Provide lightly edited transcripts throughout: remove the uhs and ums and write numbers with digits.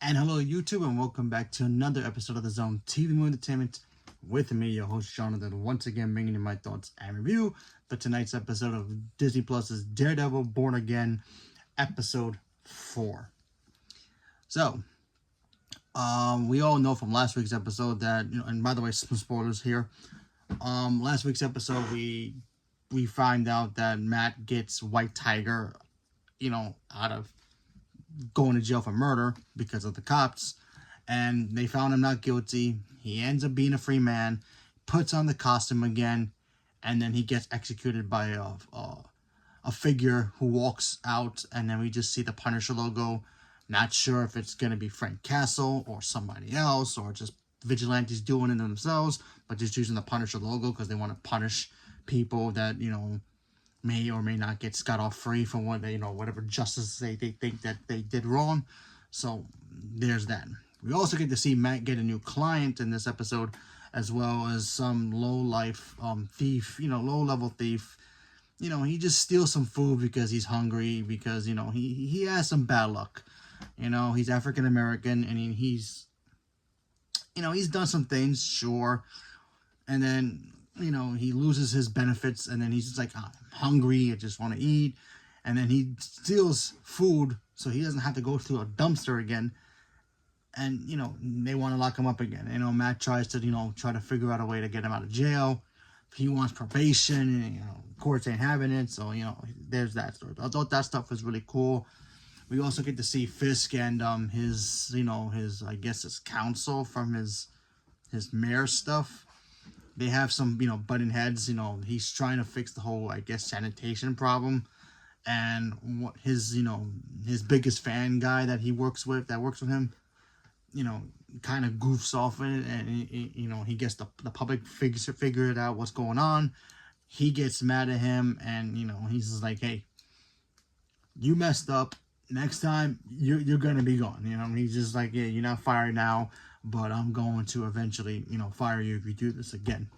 And hello, YouTube, and welcome back to another episode of the Zone TV Movie Entertainment with me, your host, Jonathan, once again bringing you my thoughts and review for tonight's episode of Disney Plus's Daredevil Born Again, episode 4. So, we all know from last week's episode that, and by the way, some spoilers here. Last week's episode, we find out that Matt gets White Tiger, out of going to jail for murder because of the cops, and they found him not guilty. He ends up being a free man, puts on the costume again, and then he gets executed by a figure who walks out, and then we just see the Punisher logo. Not sure if it's going to be Frank Castle or somebody else, or just vigilantes doing it themselves, but just using the Punisher logo because they want to punish people that, may or may not get scot-off-free from what they, whatever justice they think that they did wrong. So there's that. We also get to see Matt get a new client in this episode, as well as some low-life thief, low-level thief. He just steals some food because he's hungry, because, he has some bad luck. He's African-American, and he's done some things, sure. And then, he loses his benefits, and then he's just like, oh, I'm hungry, I just want to eat. And then he steals food so he doesn't have to go through a dumpster again. And, they want to lock him up again. Matt tries to, try to figure out a way to get him out of jail. He wants probation, and, courts ain't having it. So, there's that story. I thought that stuff was really cool. We also get to see Fisk and his, I guess his counsel from his mayor stuff. They have some, butting heads. He's trying to fix the whole, I guess, sanitation problem. And what his biggest fan guy that works with him, kind of goofs off in it. And, he gets the public figure it out what's going on. He gets mad at him, and, he's just like, hey, you messed up. Next time, you're going to be gone. He's just like, yeah, you're not fired now, but I'm going to eventually, fire you if you do this again.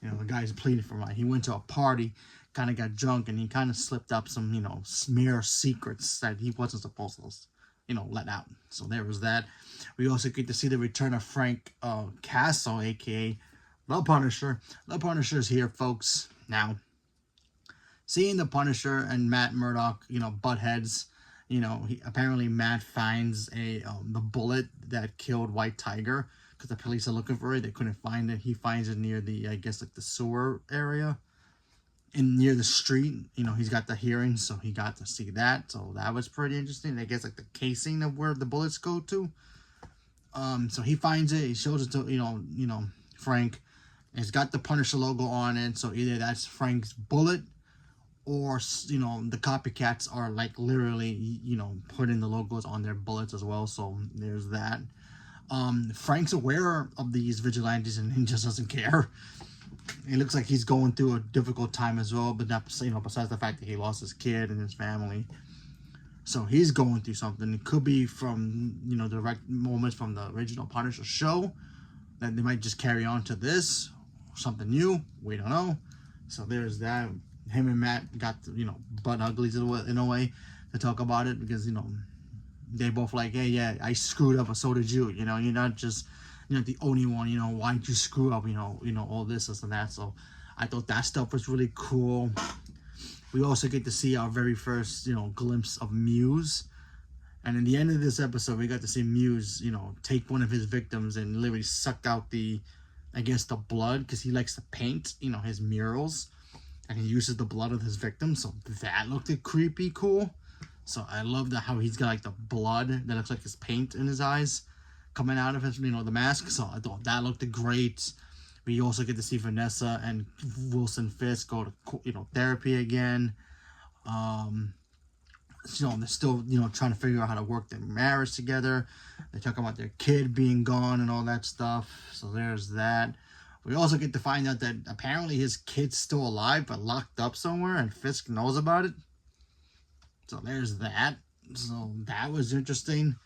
The guy's pleading for mine. He went to a party, kind of got drunk, and he kind of slipped up some, smear secrets that he wasn't supposed to, let out. So there was that. We also get to see the return of Frank Castle, a.k.a. The Punisher. The Punisher's here, folks. Now, seeing the Punisher and Matt Murdock, butt heads, apparently Matt finds the bullet that killed White Tiger, because the police are looking for it. They couldn't find it. He finds it near the, I guess, like the sewer area, near the street. He's got the hearing, so he got to see that. So that was pretty interesting. I guess like the casing of where the bullets go to. So he finds it. He shows it to Frank. It's got the Punisher logo on it. So either that's Frank's bullet, or, the copycats are, like, literally, putting the logos on their bullets as well. So there's that. Frank's aware of these vigilantes, and he just doesn't care. It looks like he's going through a difficult time as well, but not, besides the fact that he lost his kid and his family. So he's going through something. It could be from, direct moments from the original Punisher show that they might just carry on to this. Something new. We don't know. So there's that. Him and Matt got, butt uglies in a way to talk about it, because, they both like, hey, yeah, I screwed up, but so did you. You're not just, the only one, why'd you screw up, all this and that. So I thought that stuff was really cool. We also get to see our very first, glimpse of Muse. And in the end of this episode, we got to see Muse, take one of his victims and literally suck out the blood, because he likes to paint, his murals. And he uses the blood of his victims, so that looked creepy cool. So I love how he's got like the blood that looks like his paint in his eyes coming out of his, the mask. So I thought that looked great. We also get to see Vanessa and Wilson Fisk go to, therapy again. They're still, trying to figure out how to work their marriage together. They talk about their kid being gone and all that stuff. So there's that. We also get to find out that apparently his kid's still alive, but locked up somewhere, and Fisk knows about it. So there's that. So that was interesting.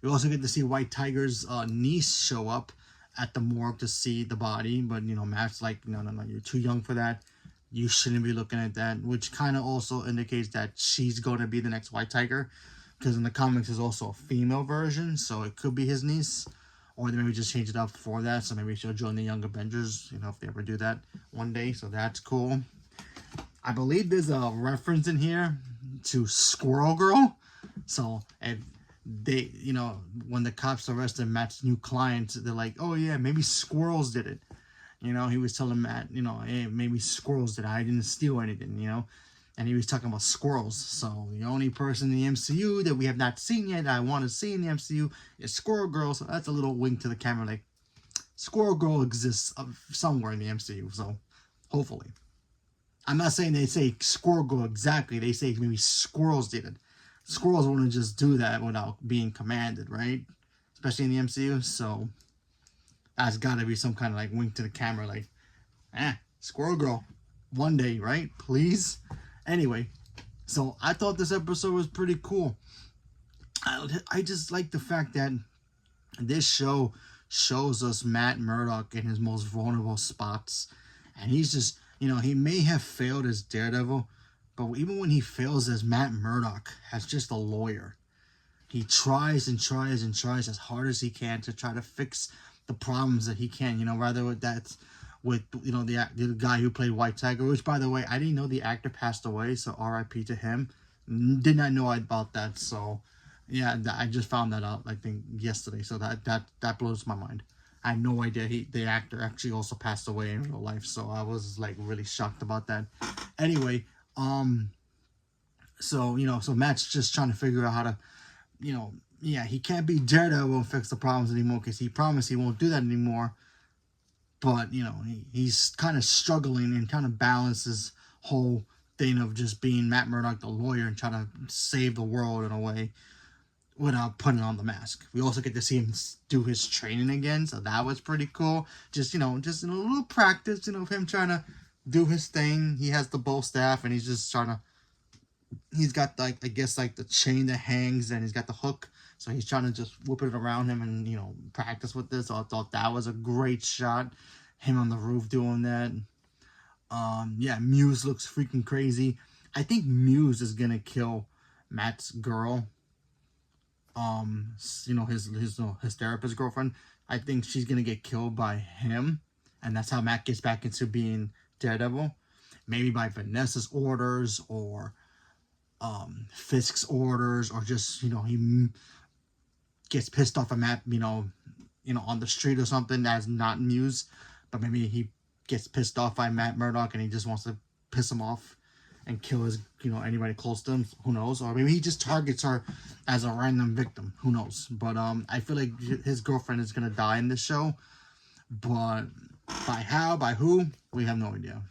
We also get to see White Tiger's niece show up at the morgue to see the body. But, Matt's like, no, you're too young for that. You shouldn't be looking at that. Which kind of also indicates that she's going to be the next White Tiger. because in the comics there's also a female version, so it could be his niece, or they maybe just change it up for that, so maybe she'll join the Young Avengers, if they ever do that one day, so that's cool. I believe there's a reference in here to Squirrel Girl, so if they, when the cops arrested Matt's new client, they're like, oh yeah, maybe squirrels did it. He was telling Matt, hey, maybe squirrels did it. I didn't steal anything, and he was talking about squirrels. So the only person in the MCU that we have not seen yet, that I want to see in the MCU, is Squirrel Girl. So that's a little wink to the camera, like Squirrel Girl exists somewhere in the MCU. So hopefully, I'm not saying they say Squirrel Girl exactly. They say maybe squirrels did it. Squirrels wouldn't just do that without being commanded, right? Especially in the MCU. So that's got to be some kind of like wink to the camera, like, Squirrel Girl, one day, right? Please. Anyway, so I thought this episode was pretty cool. I just like the fact that this show shows us Matt Murdock in his most vulnerable spots. And he's just, he may have failed as Daredevil, but even when he fails as Matt Murdock, as just a lawyer, he tries and tries and tries as hard as he can to try to fix the problems that he can, rather that's with, the guy who played White Tiger, which, by the way, I didn't know the actor passed away, so R.I.P. to him. Did not know about that, so, yeah, I just found that out, I think, yesterday, so that blows my mind. I had no idea the actor actually also passed away in real life, so I was, like, really shocked about that. Anyway, so Matt's just trying to figure out how to, he can't be Daredevil and fix the problems anymore, because he promised he won't do that anymore. But, he's kind of struggling and kind of balance his whole thing of just being Matt Murdock, the lawyer, and trying to save the world in a way without putting on the mask. We also get to see him do his training again, so that was pretty cool. Just, just in a little practice, of him trying to do his thing. He has the bow staff, and he's just trying to, he's got, like, I guess, like, the chain that hangs, and he's got the hook. So he's trying to just whip it around him and, practice with this. So I thought that was a great shot. Him on the roof doing that. Yeah, Muse looks freaking crazy. I think Muse is going to kill Matt's girl. His therapist girlfriend. I think she's going to get killed by him. And that's how Matt gets back into being Daredevil. Maybe by Vanessa's orders or Fisk's orders, or just, he gets pissed off at Matt, on the street or something. That's not Muse, but maybe he gets pissed off by Matt Murdock and he just wants to piss him off and kill his, anybody close to him. Who knows? Or maybe he just targets her as a random victim. Who knows? But I feel like his girlfriend is gonna die in this show, but by how, by who, we have no idea.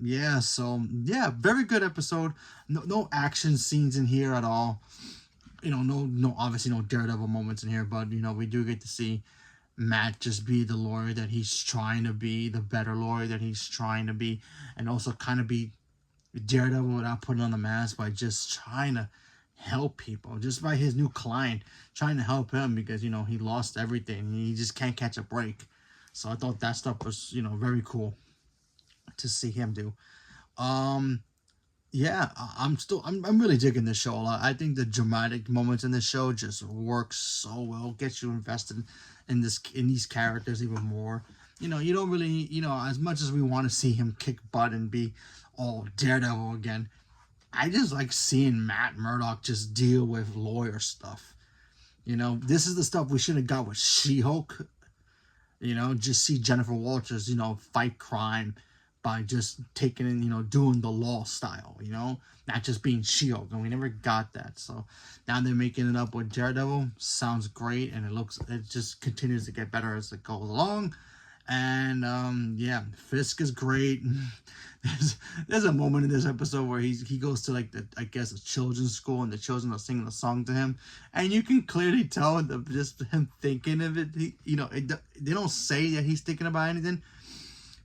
Yeah, so yeah, very good episode. No action scenes in here at all. No, obviously no Daredevil moments in here, but, we do get to see Matt just be the lawyer that he's trying to be, the better lawyer that he's trying to be, and also kind of be Daredevil without putting on the mask, by just trying to help people, just by his new client, trying to help him because, he lost everything and he just can't catch a break. So I thought that stuff was, very cool to see him do. Yeah, I'm really digging this show a lot. I think the dramatic moments in this show just work so well, gets you invested in these characters even more. You don't really, as much as we want to see him kick butt and be all Daredevil again, I just like seeing Matt Murdock just deal with lawyer stuff. This is the stuff we should have got with She-Hulk. Just see Jennifer Walters, fight crime by just taking in, doing the law style, not just being She-Hulk, and we never got that. So now they're making it up with Daredevil. Sounds great, and it just continues to get better as it goes along. And yeah, Fisk is great. There's a moment in this episode where he goes to like I guess a children's school, and the children are singing a song to him, and you can clearly tell just him thinking of it. They don't say that he's thinking about anything,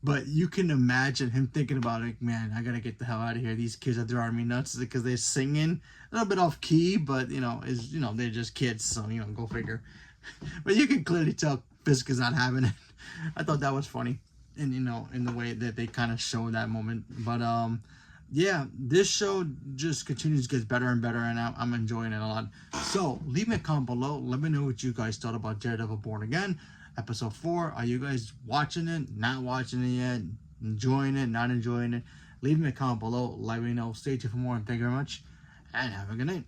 but you can imagine him thinking about it. Man, I gotta get the hell out of here. These kids are driving me nuts because they're singing a little bit off key, but they're just kids, so go figure. But you can clearly tell Fisk is not having it. I thought that was funny, and in the way that they kind of show that moment. But yeah, this show just continues to get better and better, and I'm enjoying it a lot. So leave me a comment below. Let me know what you guys thought about Daredevil Born Again, episode 4. Are you guys watching it? Not watching it yet? Enjoying it? Not enjoying it? Leave me a comment below. Let me know. Stay tuned for more, and thank you very much, and have a good night.